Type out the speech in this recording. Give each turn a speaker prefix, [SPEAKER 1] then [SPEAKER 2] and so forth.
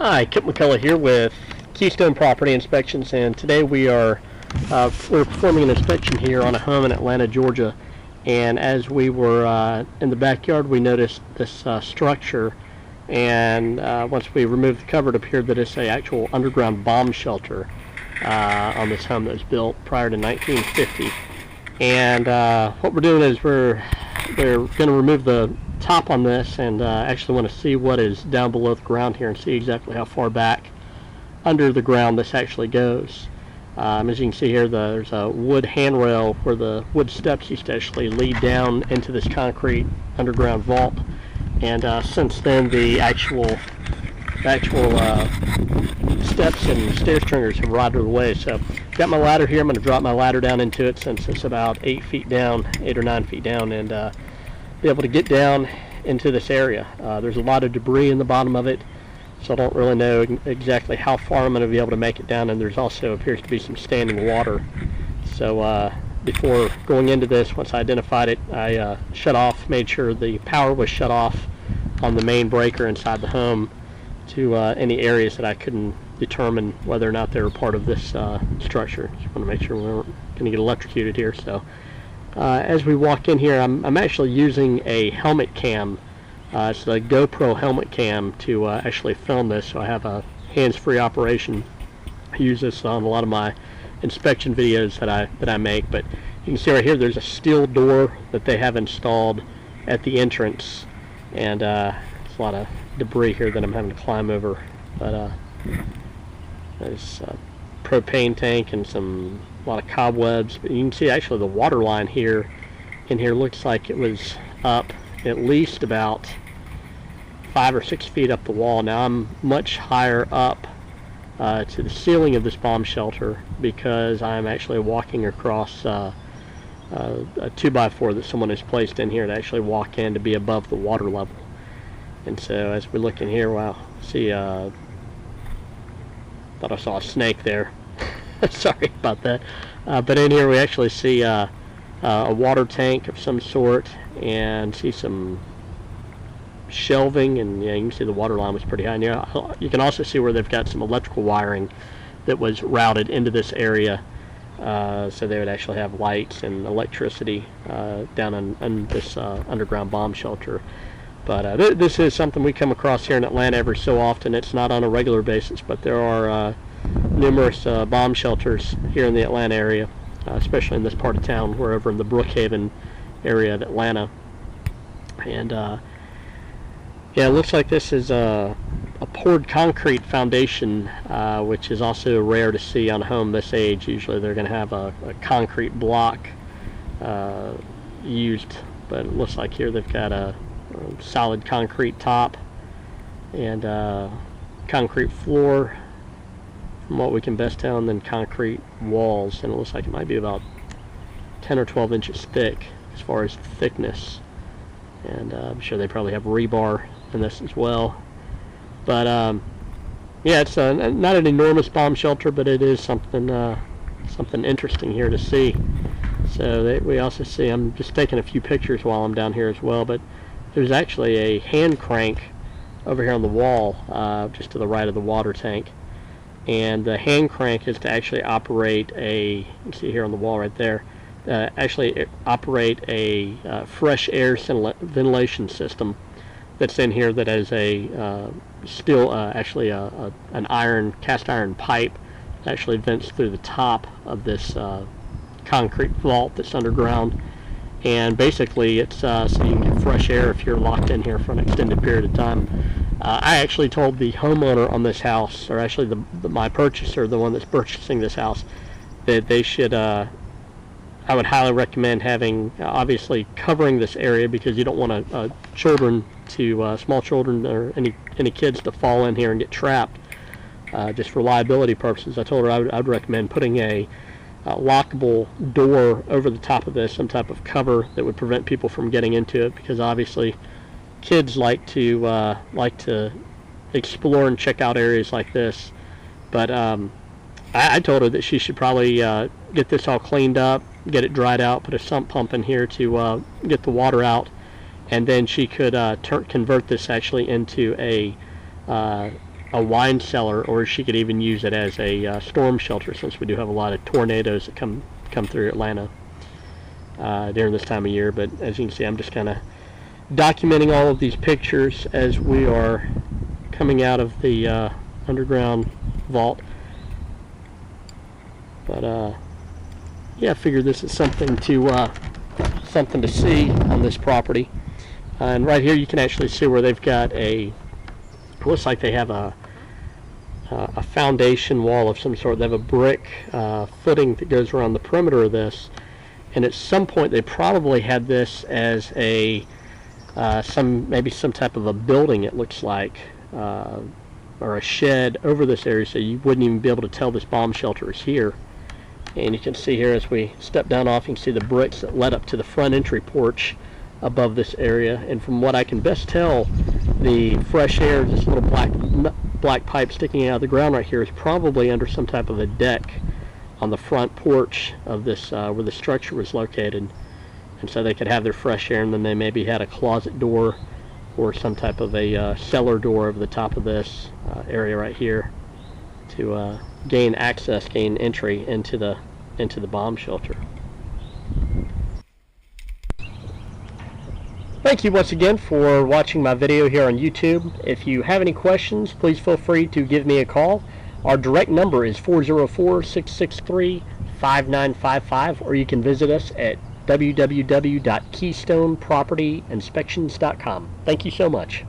[SPEAKER 1] Hi, Cobb Pkwy here with Keystone Property Inspections, and today we're performing an inspection here on a home in Atlanta, Georgia. And as we were in the backyard, we noticed this structure, and once we removed the cover, it appeared that it's an actual underground bomb shelter on this home that was built prior to 1950. And what we're doing is we're going to remove the top on this and actually want to see what is down below the ground here and see exactly how far back under the ground this actually goes. As you can see here, there's a wood handrail where the wood steps used to actually lead down into this concrete underground vault, and since then the actual steps and stair stringers have rotted away. So got my ladder here. I'm going to drop my ladder down into it since it's about 8 feet down, 8 or 9 feet down, and be able to get down into this area. There's a lot of debris in the bottom of it, so I don't really know exactly how far I'm going to be able to make it down, and there's also appears to be some standing water. So before going into this, once I identified it, I shut off, made sure the power was shut off on the main breaker inside the home to any areas that I couldn't determine whether or not they were part of this structure. Just want to make sure we weren't going to get electrocuted here. So as we walk in here, I'm actually using a helmet cam. It's a GoPro helmet cam to actually film this, so I have a hands-free operation. I use this on a lot of my inspection videos that I make. But you can see right here, there's a steel door that they have installed at the entrance, and there's a lot of debris here that I'm having to climb over. But there's a propane tank and a lot of cobwebs. But you can see actually the water line here in here looks like it was up at least about 5 or 6 feet up the wall. Now I'm much higher up to the ceiling of this bomb shelter because I'm actually walking across a 2x4 that someone has placed in here to actually walk in to be above the water level. And so as we look in here, wow, see, thought I saw a snake there. Sorry about that. But in here we actually see a water tank of some sort and see some shelving, and yeah, you can see the water line was pretty high. And you can also see where they've got some electrical wiring that was routed into this area, so they would actually have lights and electricity down in this underground bomb shelter. But this is something we come across here in Atlanta every so often. It's not on a regular basis, but there are numerous bomb shelters here in the Atlanta area, especially in this part of town. We're over in the Brookhaven area of Atlanta. And yeah, it looks like this is a poured concrete foundation, which is also rare to see on a home this age. Usually they're going to have a concrete block used, but it looks like here they've got a solid concrete top and concrete floor from what we can best tell, and then concrete walls, and it looks like it might be about 10 or 12 inches thick as far as thickness. And I'm sure they probably have rebar in this as well. But yeah, it's not an enormous bomb shelter, but it is something interesting here to see. So we also see, I'm just taking a few pictures while I'm down here as well, but there's actually a hand crank over here on the wall just to the right of the water tank. And the hand crank is to actually operate you can see here on the wall right there, actually operate a fresh air ventilation system that's in here that has a actually an cast iron pipe that actually vents through the top of this concrete vault that's underground. And basically it's so you can get fresh air if you're locked in here for an extended period of time. I actually told the homeowner on this house, or actually my purchaser, the one that's purchasing this house, that they should, I would highly recommend having, obviously covering this area, because you don't want small children or any kids to fall in here and get trapped. Just for liability purposes, I told her I would recommend putting a lockable door over the top of this, some type of cover that would prevent people from getting into it, because obviously kids like to explore and check out areas like this. But I told her that she should probably get this all cleaned up, get it dried out, put a sump pump in here to get the water out, and then she could convert this actually into a a wine cellar, or she could even use it as a storm shelter, since we do have a lot of tornadoes that come through Atlanta during this time of year. But as you can see, I'm just kind of documenting all of these pictures as we are coming out of the underground vault. But yeah, I figured this is something to see on this property. And right here you can actually see where they've got it looks like they have a foundation wall of some sort. They have a brick footing that goes around the perimeter of this, and at some point they probably had this as maybe some type of a building, it looks like, or a shed over this area, so you wouldn't even be able to tell this bomb shelter is here. And you can see here as we step down off, you can see the bricks that led up to the front entry porch above this area. And from what I can best tell, the fresh air, this little black pipe sticking out of the ground right here, is probably under some type of a deck on the front porch of this where the structure was located. And so they could have their fresh air, and then they maybe had a closet door or some type of a cellar door over the top of this area right here to gain entry into the bomb shelter. Thank you once again for watching my video here on YouTube. If you have any questions, please feel free to give me a call. Our direct number is 404-663-5955, or you can visit us at www.keystonepropertyinspections.com. Thank you so much.